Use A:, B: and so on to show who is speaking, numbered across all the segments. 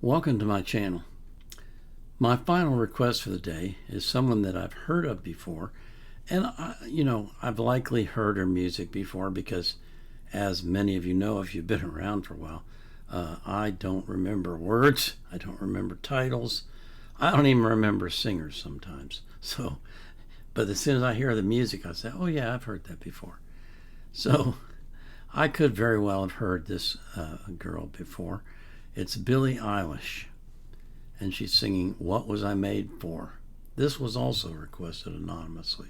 A: Welcome to my channel. My final request for the day is someone that I've heard of before, and I've likely heard her music before because, as many of you know if you've been around for a while, I don't remember words, I don't remember titles, I don't even remember singers sometimes. But as soon as I hear the music, I say, oh yeah, I've heard that before. So I could very well have heard this girl before. It's Billie Eilish, and she's singing What Was I Made For? This was also requested anonymously.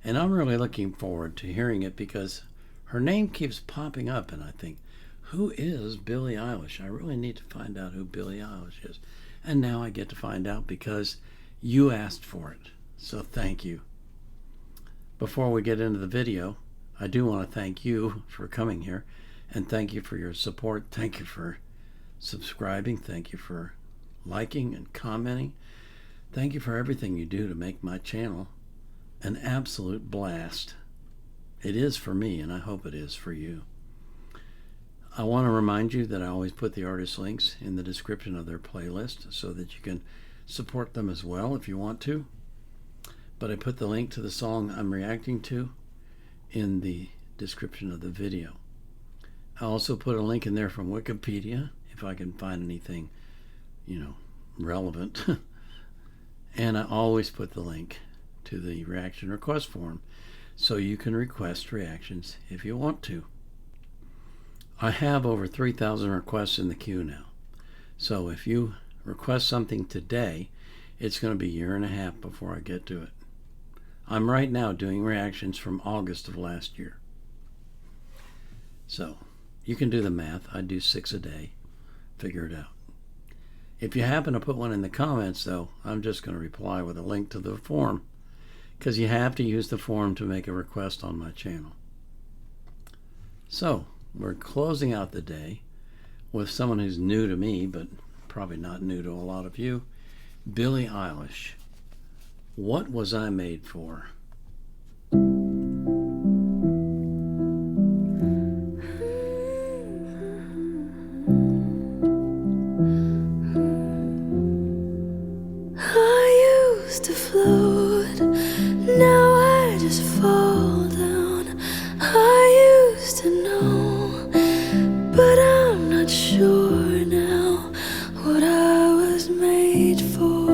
A: And I'm really looking forward to hearing it because her name keeps popping up, and I think, who is Billie Eilish? I really need to find out who Billie Eilish is. And now I get to find out because you asked for it. So thank you. Before we get into the video, I do want to thank you for coming here, and thank you for your support. Thank you for subscribing. Thank you for liking and commenting. Thank you for everything you do to make my channel an absolute blast. It is for me, and I hope it is for you. I want to remind you that I always put the artist links in the description of their playlist so that you can support them as well if you want to. But I put the link to the song I'm reacting to in the description of the video. I also put a link in there from Wikipedia if I can find anything, relevant. And I always put the link to the reaction request form so you can request reactions if you want to. I have over 3,000 requests in the queue now. So if you request something today, it's going to be a year and a half before I get to it. I'm right now doing reactions from August of last year. So you can do the math. I do 6 a day. Figure it out. If you happen to put one in the comments, though, I'm just going to reply with a link to the form because you have to use the form to make a request on my channel. So we're closing out the day with someone who's new to me, but probably not new to a lot of you, Billie Eilish. What Was I Made For?
B: I used to float, now I just fall down. I used to know, but I'm not sure now what I was made for.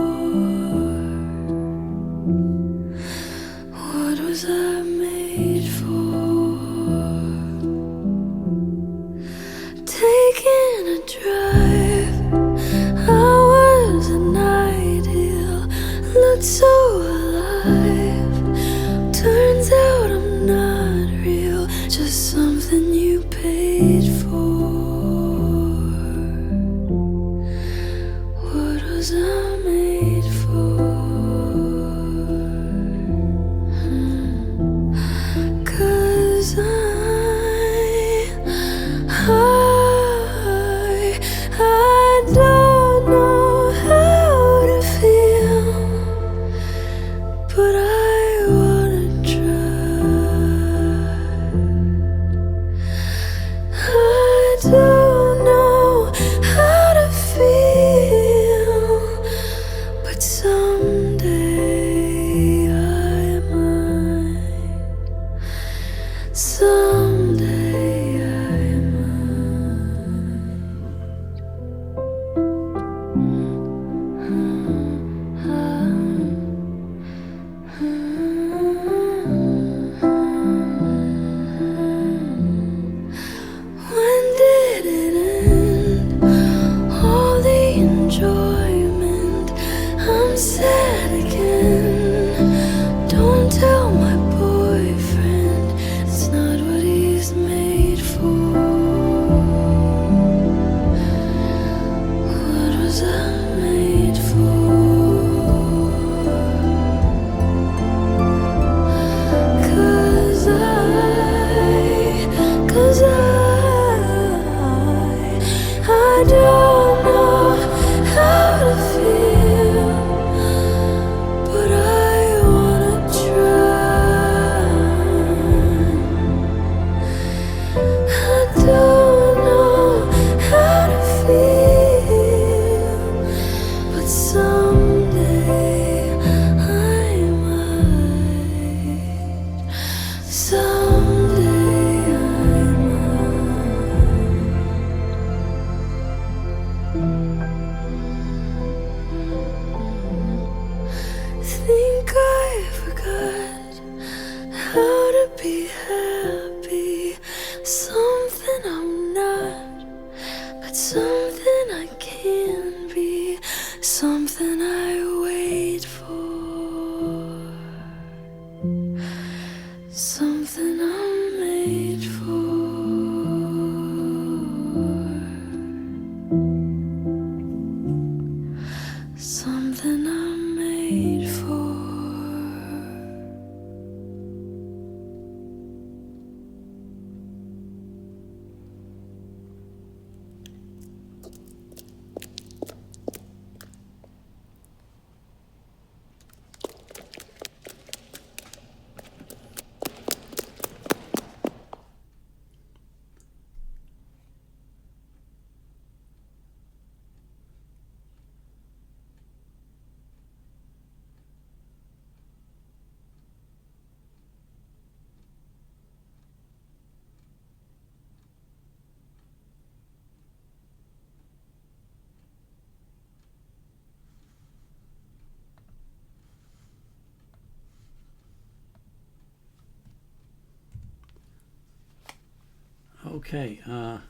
A: Okay, I'm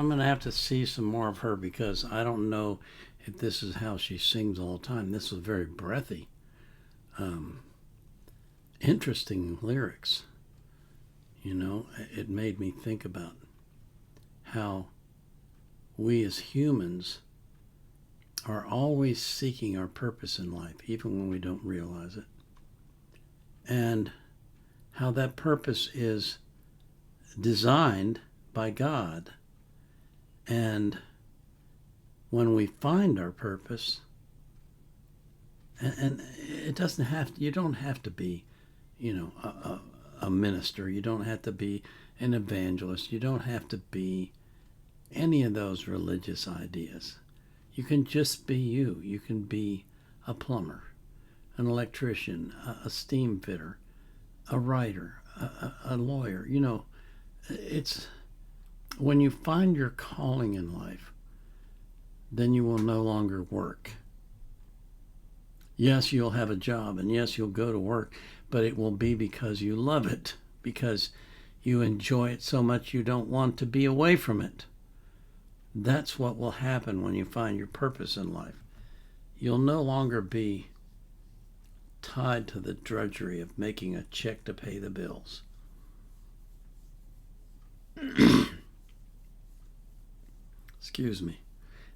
A: going to have to see some more of her because I don't know if this is how she sings all the time. This was very breathy. Interesting lyrics. You know, it made me think about how we as humans are always seeking our purpose in life, even when we don't realize it. And how that purpose is designed by God. And when we find our purpose, and it doesn't have to, you don't have to be, you know, a minister. You don't have to be an evangelist. You don't have to be any of those religious ideas. You can just be you. You can be a plumber, an electrician, a steam fitter, a writer, a lawyer. You know, it's when you find your calling in life, then you will no longer work. Yes, you'll have a job, and yes, you'll go to work, but it will be because you love it, because you enjoy it so much you don't want to be away from it. That's what will happen when you find your purpose in life. You'll no longer be tied to the drudgery of making a check to pay the bills. Excuse me.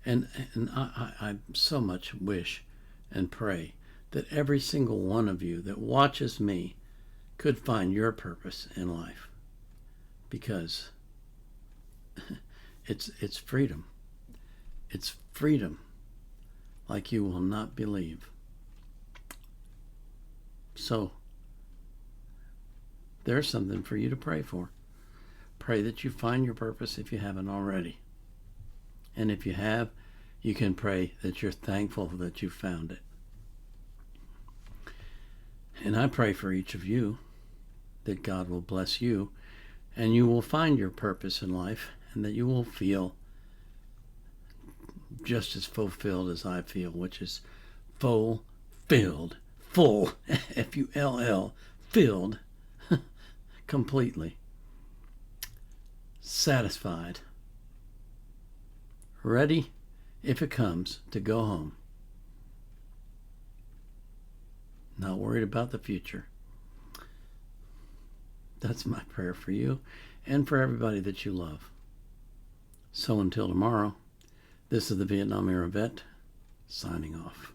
A: And I so much wish and pray that every single one of you that watches me could find your purpose in life, because it's freedom. It's freedom like you will not believe. So there's something for you to pray for. Pray that you find your purpose if you haven't already. And if you have, you can pray that you're thankful that you found it. And I pray for each of you that God will bless you and you will find your purpose in life, and that you will feel just as fulfilled as I feel, which is fulfilled, full, F-U-L-L, filled, completely, satisfied, ready, if it comes, to go home. Not worried about the future. That's my prayer for you and for everybody that you love. So until tomorrow, this is the Vietnam Era Vet, signing off.